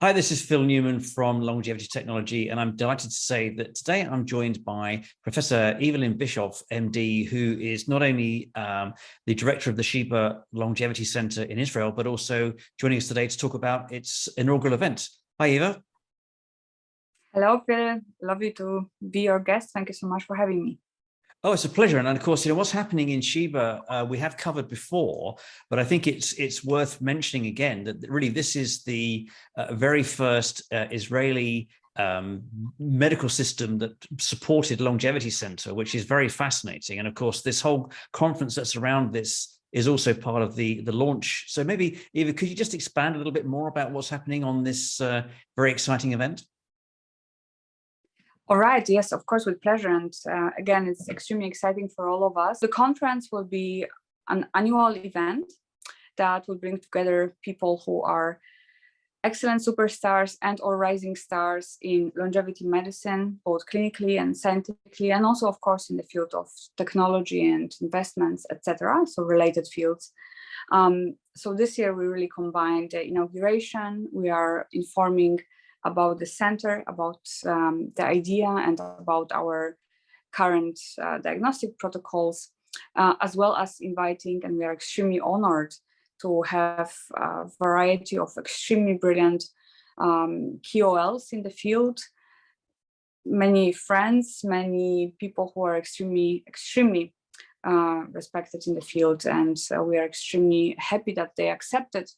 Hi, this is Phil Newman from Longevity Technology, and I'm delighted to say that today I'm joined by Professor Evelyne Bischof, MD, who is not only the director of the Sheba Longevity Center in Israel, but also joining us today to talk about its inaugural event. Hi, Eva. Hello, Phil. Lovely to be your guest. Thank you so much for having me. Oh, it's a pleasure. And of course, what's happening in Sheba, we have covered before, but I think it's worth mentioning again that really this is the very first Israeli medical system that supported Longevity Center, which is very fascinating. And of course, this whole conference that's around this is also part of the launch. So maybe, Eva, could you just expand a little bit more about what's happening on this very exciting event? All right. Yes, of course, with pleasure. And again, it's extremely exciting for all of us. The conference will be an annual event that will bring together people who are excellent superstars and or rising stars in longevity medicine, both clinically and scientifically, and also, of course, in the field of technology and investments, etc. So related fields. So this year, we really combined the inauguration. We are informing about the center, about the idea, and about our current diagnostic protocols, as well as inviting, and we are extremely honored to have a variety of extremely brilliant KOLs in the field, many friends, many people who are extremely respected in the field, and we are extremely happy that they accepted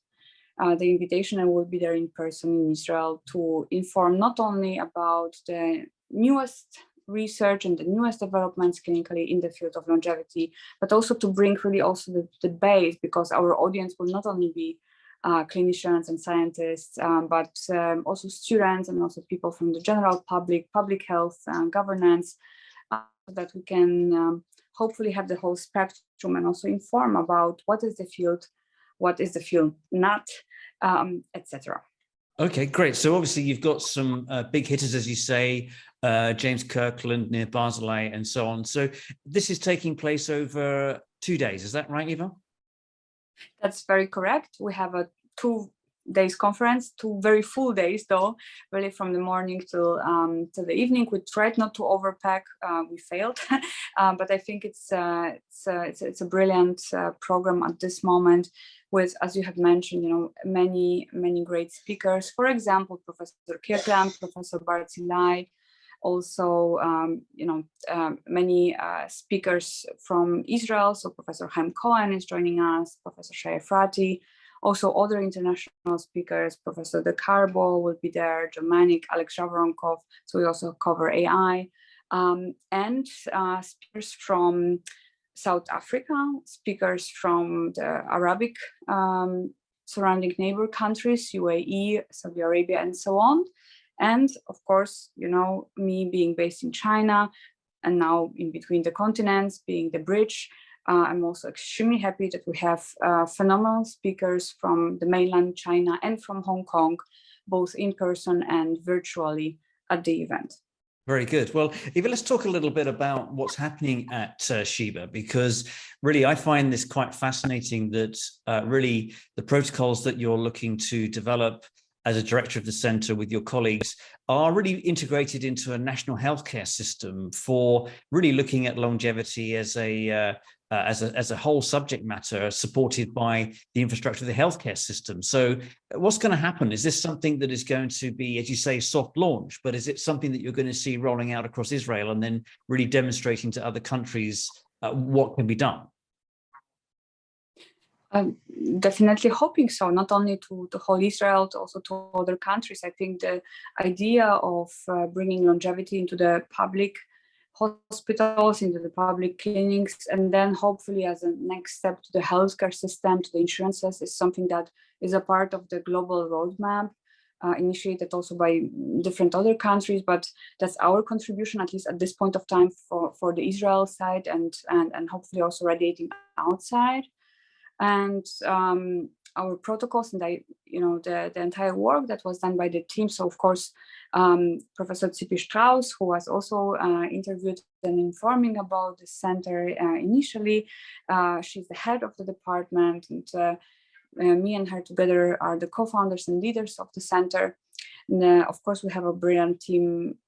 the invitation and will be there in person in Israel to inform not only about the newest research and the newest developments clinically in the field of longevity, but also to bring really also the base, because our audience will not only be clinicians and scientists, but also students and also people from the general public health and governance, that we can hopefully have the whole spectrum and also inform about what is the field not, etc. Okay, great. So obviously you've got some big hitters, as you say, James Kirkland near Barzilai and so on. So this is taking place over 2 days. Is that right, Eva? That's very correct. We have a 2 days conference, 2 very full days though, really from the morning till the evening. We tried not to overpack. We failed, but I think it's a brilliant program at this moment, with, as you have mentioned, many great speakers. For example, Professor Kirkland, Professor Barzilai, also many speakers from Israel. So Professor Chaim Cohen is joining us, Professor Shaya, also other international speakers. Professor De Carbo will be there, Mannick, Alex Zhavoronkov. So we also cover AI, and speakers from South Africa, speakers from the Arabic surrounding neighbor countries, UAE, Saudi Arabia, and so on. And of course, me being based in China and now in between the continents, being the bridge, I'm also extremely happy that we have phenomenal speakers from the mainland China and from Hong Kong, both in person and virtually at the event. Very good. Well, Eva, let's talk a little bit about what's happening at Sheba, because really I find this quite fascinating that really the protocols that you're looking to develop as a director of the center with your colleagues are really integrated into a national healthcare system for really looking at longevity as a whole subject matter, supported by the infrastructure of the healthcare system. So what's going to happen? Is this something that is going to be, as you say, soft launch, but is it something that you're going to see rolling out across Israel and then really demonstrating to other countries what can be done? Definitely hoping so, not only to whole Israel, but also to other countries. I think the idea of bringing longevity into the public hospitals, into the public clinics, and then hopefully as a next step to the healthcare system, to the insurances, is something that is a part of the global roadmap, initiated also by different other countries, but that's our contribution, at least at this point of time, for the Israel side, and hopefully also radiating outside. And our protocols and the entire work that was done by the team. So of course, Professor Tzipi Strauss, who was also interviewed and informing about the center initially, she's the head of the department, and me and her together are the co-founders and leaders of the center. And, of course, we have a brilliant team,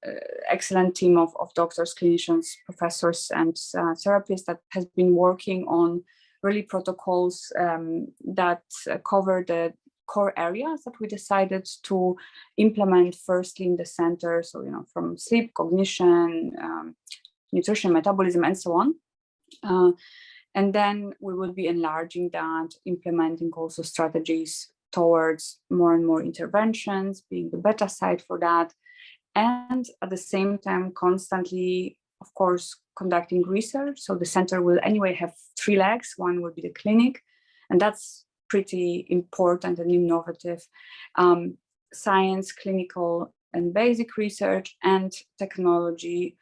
excellent team of doctors, clinicians, professors, and therapists that has been working on really protocols that cover the core areas that we decided to implement firstly in the center. So, from sleep, cognition, nutrition, metabolism, and so on. And then we will be enlarging that, implementing also strategies towards more and more interventions, being the beta site for that. And at the same time, constantly, of course, conducting research. So the center will anyway have 3 legs. One will be the clinic, and that's pretty important and innovative. Science, clinical and basic research, and technology,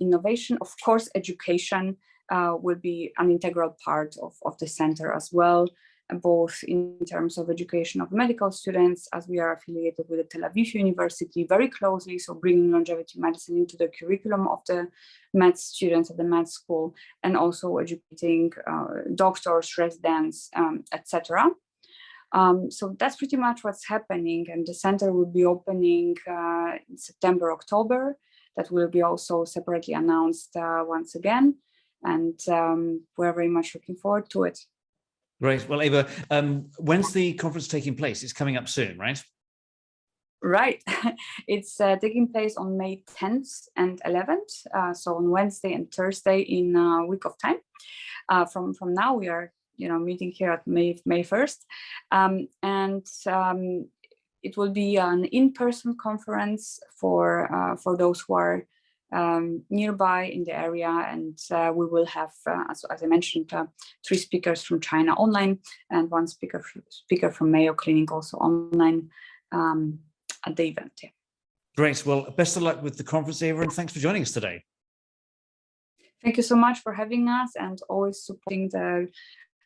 innovation. Of course, education will be an integral part of the center as well, both in terms of education of medical students, as we are affiliated with the Tel Aviv University very closely, so bringing longevity medicine into the curriculum of the med students at the med school, and also educating doctors, residents, etc. So that's pretty much what's happening, and the center will be opening in September, October. That will be also separately announced once again, and we're very much looking forward to it. Great. Well, Eva, when's the conference taking place? It's coming up soon, right? Right. It's taking place on May 10th and 11th. So on Wednesday and Thursday in a week of time. From now, we are meeting here at May 1st. And it will be an in-person conference for those who are nearby in the area, and we will have, as I mentioned, 3 speakers from China online, and 1 speaker from Mayo Clinic also online at the event. Yeah. Great. Well, best of luck with the conference, Eva, and thanks for joining us today. Thank you so much for having us and always supporting the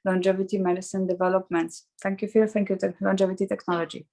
longevity medicine developments. Thank you, Phil. Thank you to Longevity Technology.